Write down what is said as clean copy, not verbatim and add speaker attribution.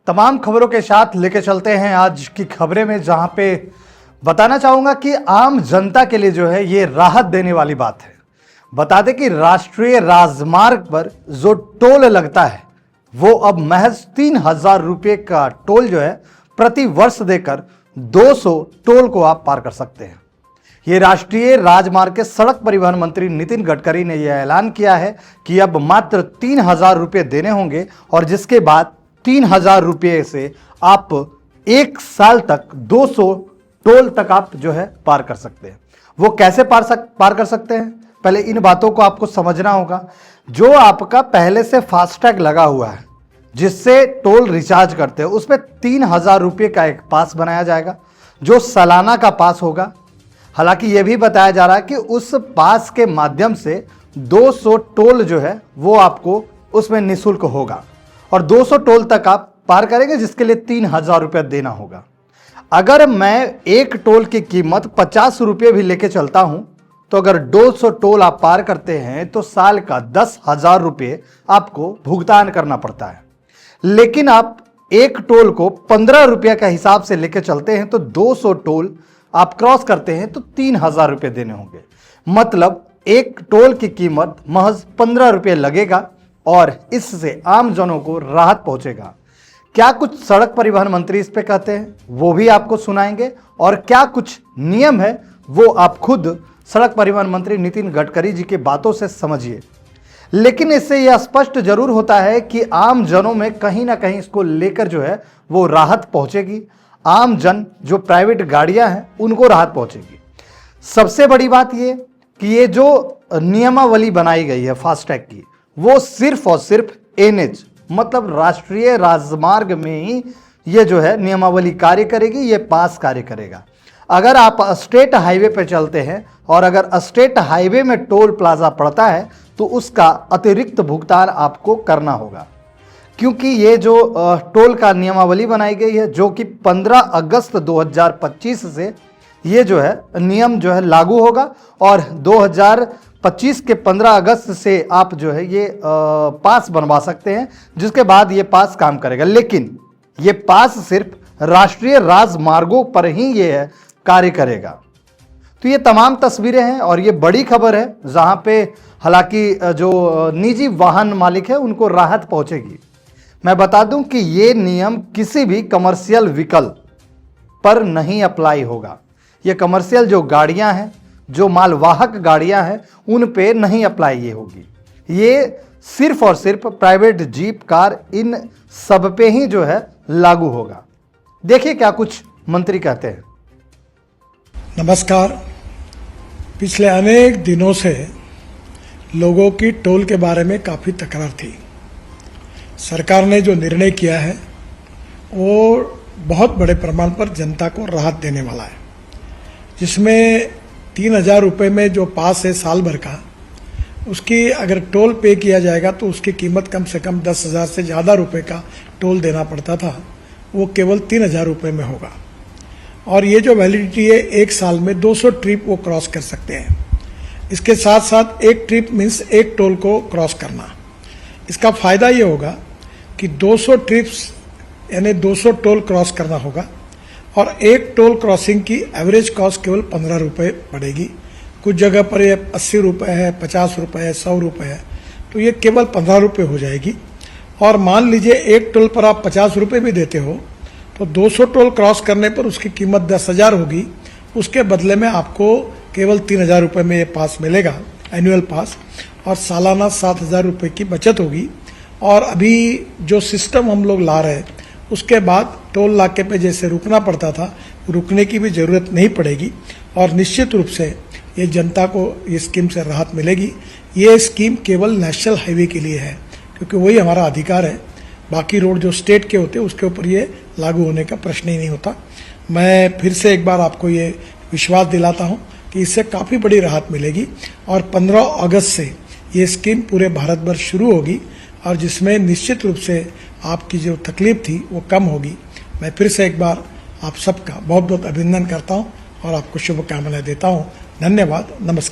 Speaker 1: तमाम खबरों के साथ लेके चलते हैं आज की खबरें में, जहां पे बताना चाहूंगा कि आम जनता के लिए जो है ये राहत देने वाली बात है। बता दें कि राष्ट्रीय राजमार्ग पर जो टोल लगता है वो अब महज 3,000 रुपये का टोल जो है प्रति वर्ष देकर 200 टोल को आप पार कर सकते हैं। ये राष्ट्रीय राजमार्ग के सड़क परिवहन मंत्री नितिन गडकरी ने यह ऐलान किया है कि अब मात्र 3,000 रुपये देने होंगे और जिसके बाद 3,000 रुपये से आप एक साल तक 200 टोल तक आप जो है पार कर सकते हैं। वो कैसे पार कर सकते हैं, पहले इन बातों को आपको समझना होगा। जो आपका पहले से फास्टैग लगा हुआ है, जिससे टोल रिचार्ज करते हैं, उसमें 3,000 रुपये का एक पास बनाया जाएगा जो सालाना का पास होगा। हालांकि यह भी बताया जा रहा है कि उस पास के माध्यम से 200 टोल जो है वो आपको उसमें निःशुल्क होगा और 200 टोल तक आप पार करेंगे, जिसके लिए 3,000 रुपये देना होगा। अगर मैं एक टोल की कीमत 50 रुपये भी लेके चलता हूं तो अगर 200 टोल आप पार करते हैं तो साल का 10,000 रुपये आपको भुगतान करना पड़ता है। लेकिन आप एक टोल को 15 रुपये का हिसाब से लेके चलते हैं तो 200 टोल आप क्रॉस करते हैं तो 3,000 रुपये देने होंगे। मतलब एक टोल की कीमत महज 15 रुपये लगेगा और इससे आम जनों को राहत पहुंचेगा। क्या कुछ सड़क परिवहन मंत्री इस पे कहते हैं वो भी आपको सुनाएंगे और क्या कुछ नियम है वो आप खुद सड़क परिवहन मंत्री नितिन गडकरी जी की बातों से समझिए। लेकिन इससे यह स्पष्ट जरूर होता है कि आम जनों में कहीं ना कहीं इसको लेकर जो है वो राहत पहुंचेगी। आम जन जो प्राइवेट गाड़ियां हैं उनको राहत पहुंचेगी। सबसे बड़ी बात ये कि ये जो नियमावली बनाई गई है फास्टैग की, वो सिर्फ और सिर्फ एनएच मतलब राष्ट्रीय राजमार्ग में ही ये जो है नियमावली कार्य करेगी, ये पास कार्य करेगा। अगर आप स्टेट हाईवे पे चलते हैं और अगर स्टेट हाईवे में टोल प्लाजा पड़ता है तो उसका अतिरिक्त भुगतान आपको करना होगा, क्योंकि ये जो टोल का नियमावली बनाई गई है जो कि 15 अगस्त 2025 से ये जो है नियम जो है लागू होगा और 2025 के 15 अगस्त से आप जो है ये पास बनवा सकते हैं, जिसके बाद ये पास काम करेगा। लेकिन ये पास सिर्फ राष्ट्रीय राजमार्गों पर ही ये है कार्य करेगा। तो ये तमाम तस्वीरें हैं और ये बड़ी खबर है, जहां पे हालांकि जो निजी वाहन मालिक है उनको राहत पहुंचेगी। मैं बता दूं कि ये नियम किसी भी कमर्शियल व्हीकल पर नहीं अप्लाई होगा। ये कमर्शियल जो गाड़ियां हैं, जो मालवाहक गाड़ियां हैं, उन पे नहीं अप्लाई ये होगी। ये सिर्फ और सिर्फ प्राइवेट जीप, कार, इन सब पे ही जो है लागू होगा। देखिए क्या कुछ मंत्री कहते हैं।
Speaker 2: नमस्कार। पिछले अनेक दिनों से लोगों की टोल के बारे में काफ़ी तकरार थी। सरकार ने जो निर्णय किया है वो बहुत बड़े प्रमाण पर जनता को राहत देने वाला है, जिसमें 3,000 रुपये में जो पास है साल भर का, उसकी अगर टोल पे किया जाएगा तो उसकी कीमत कम से कम 10,000 से ज़्यादा रुपये का टोल देना पड़ता था, वो केवल 3,000 रुपये में होगा। और ये जो वैलिडिटी है, एक साल में 200 ट्रिप वो क्रॉस कर सकते हैं। इसके साथ साथ एक ट्रिप मीन्स एक टोल को क्रॉस करना। इसका फ़ायदा ये होगा कि 200 ट्रिप्स यानी 200 टोल क्रॉस करना होगा और एक टोल क्रॉसिंग की एवरेज कॉस्ट केवल 15 रुपये पड़ेगी। कुछ जगह पर ये 80 रुपये है, 50 रुपये है, 100 रुपये है, तो ये केवल 15 रुपये हो जाएगी। और मान लीजिए एक टोल पर आप 50 रुपये भी देते हो तो 200 टोल क्रॉस करने पर उसकी कीमत 10,000 होगी। उसके बदले में आपको केवल 3,000 रुपये में ये पास मिलेगा, एनुअल पास, और सालाना 7,000 रुपये की बचत होगी। और अभी जो सिस्टम हम लोग ला रहे हैं उसके बाद टोल नाके पे जैसे रुकना पड़ता था, रुकने की भी ज़रूरत नहीं पड़ेगी और निश्चित रूप से ये जनता को ये स्कीम से राहत मिलेगी। ये स्कीम केवल नेशनल हाईवे के लिए है, क्योंकि वही हमारा अधिकार है। बाकी रोड जो स्टेट के होते हैं उसके ऊपर ये लागू होने का प्रश्न ही नहीं होता। मैं फिर से एक बार आपको ये विश्वास दिलाता हूँ कि इससे काफ़ी बड़ी राहत मिलेगी और 15 अगस्त से ये स्कीम पूरे भारत भर शुरू होगी और जिसमें निश्चित रूप से आपकी जो तकलीफ थी वो कम होगी। मैं फिर से एक बार आप सबका बहुत बहुत अभिनंदन करता हूँ और आपको शुभकामनाएं देता हूँ। धन्यवाद। नमस्कार।